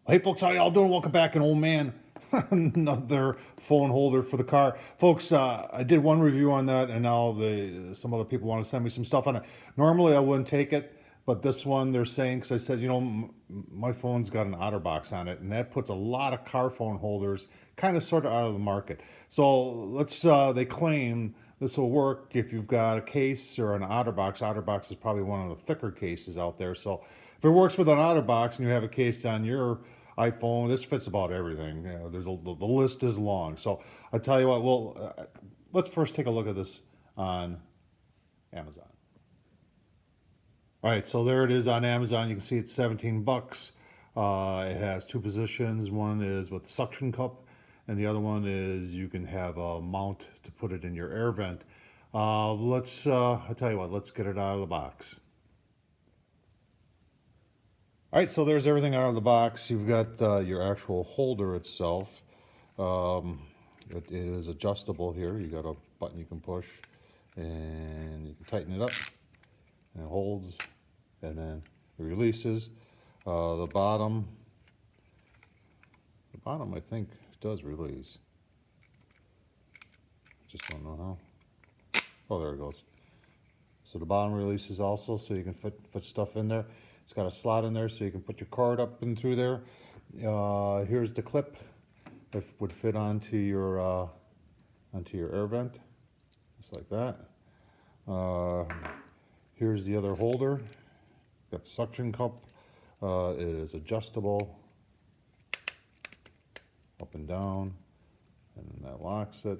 Hey folks, how y'all doing? Welcome back, an old man. Another phone holder for the car, folks. I did one review on that, and now some other people want to send me some stuff on it. Normally, I wouldn't take it, but this one they're saying, because I said, my phone's got an OtterBox on it, and that puts a lot of car phone holders kind of sort of out of the market. So let's. They claim this will work if you've got a case or an OtterBox. OtterBox is probably one of the thicker cases out there. So if it works with an OtterBox and you have a case on your iPhone, this fits about everything. The list is long. So I tell you what, let's first take a look at this on Amazon. All right, so there it is on Amazon. You can see it's 17 bucks. It has two positions. One is with the suction cup, and the other one is you can have a mount to put it in your air vent. I tell you what, let's get it out of the box. All right, so there's everything out of the box. You've got your actual holder itself. It is adjustable here. You got a button you can push, and you can tighten it up, and it holds, and then it releases. The bottom, I think, does release. Just don't know how. Oh, there it goes. So the bottom releases also, so you can fit stuff in there. It's got a slot in there, so you can put your card up and through there. Here's the clip that would fit onto your air vent, just like that. Here's the other holder. Got the suction cup. It is adjustable, up and down, and then that locks it.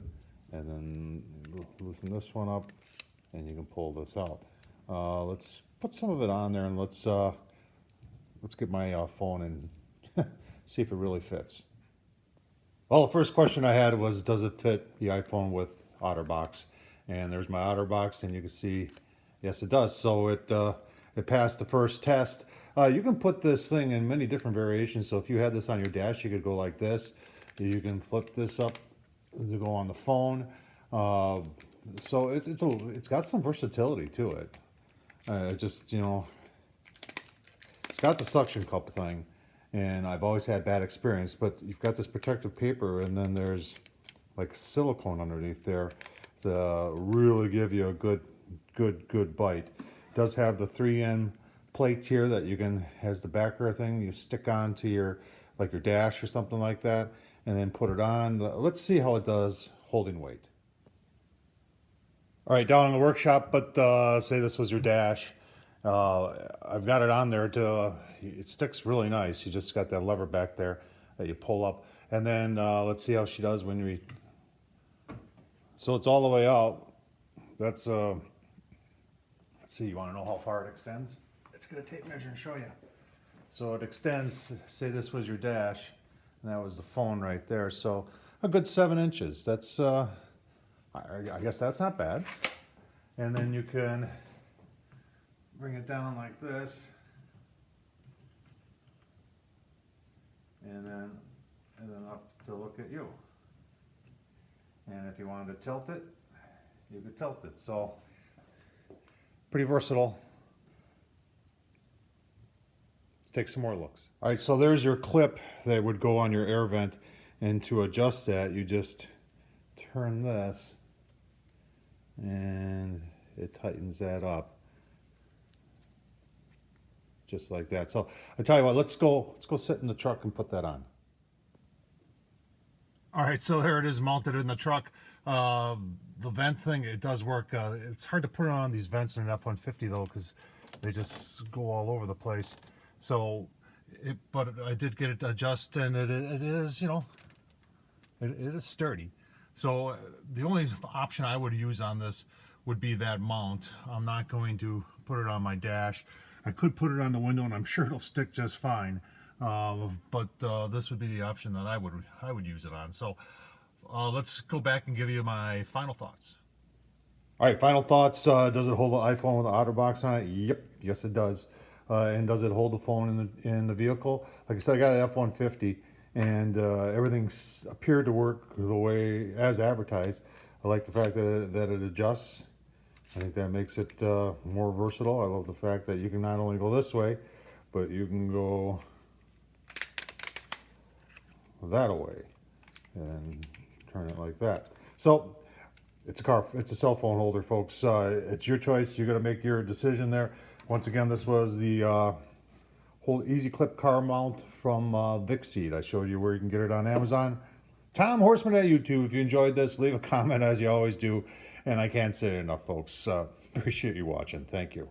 And then loosen this one up, and you can pull this out. Let's put some of it on there, and let's get my phone and see if it really fits. Well, the first question I had was, does it fit the iPhone with OtterBox? And there's my OtterBox, and you can see, yes, it does. So it passed the first test. You can put this thing in many different variations. So if you had this on your dash, you could go like this. You can flip this up to go on the phone. So it's got some versatility to it. It's got the suction cup thing, and I've always had bad experience. But you've got this protective paper, and then there's like silicone underneath there to really give you a good bite. It does have the 3M plate here that you can, has the backer thing you stick onto your dash or something like that, and then put it on. Let's see how it does holding weight. All right, down in the workshop, but say this was your dash. I've got it on there it sticks really nice. You just got that lever back there that you pull up. And then let's see how she does so it's all the way out. Let's see, you want to know how far it extends? Let's get a tape measure and show you. So it extends, say this was your dash, and that was the phone right there. So a good 7 inches. That's, I guess that's not bad. And then you can bring it down like this, and then up to look at you. And if you wanted to tilt it, you could tilt it. So pretty versatile. Let's take some more looks. All right, so there's your clip that would go on your air vent, and to adjust that, you just turn this, and it tightens that up. Just like that. So I tell you what, let's go sit in the truck and put that on. All right, so there it is mounted in the truck. The vent thing, it does work. It's hard to put it on these vents in an F-150 though, because they just go all over the place. So, but I did get it adjusted, and it is, it is sturdy. So the only option I would use on this would be that mount. I'm not going to put it on my dash. I could put it on the window, and I'm sure it'll stick just fine. But this would be the option that I would use it on. So let's go back and give you my final thoughts. All right, final thoughts. Does it hold the iPhone with an OtterBox on it? Yep, yes it does. And does it hold the phone in the vehicle? Like I said, I got an F-150, and everything appeared to work the way as advertised. I like the fact that it adjusts. I think that makes it more versatile. I love the fact that you can not only go this way, but you can go that away and turn it like that. So it's a cell phone holder, folks. It's your choice. You're going to make your decision there. Once again, this was the whole Easy Clip car mount from Vicseed. I showed you where you can get it on Amazon. Tom Horseman at YouTube. If you enjoyed this, leave a comment as you always do. And I can't say it enough, folks. Appreciate you watching. Thank you.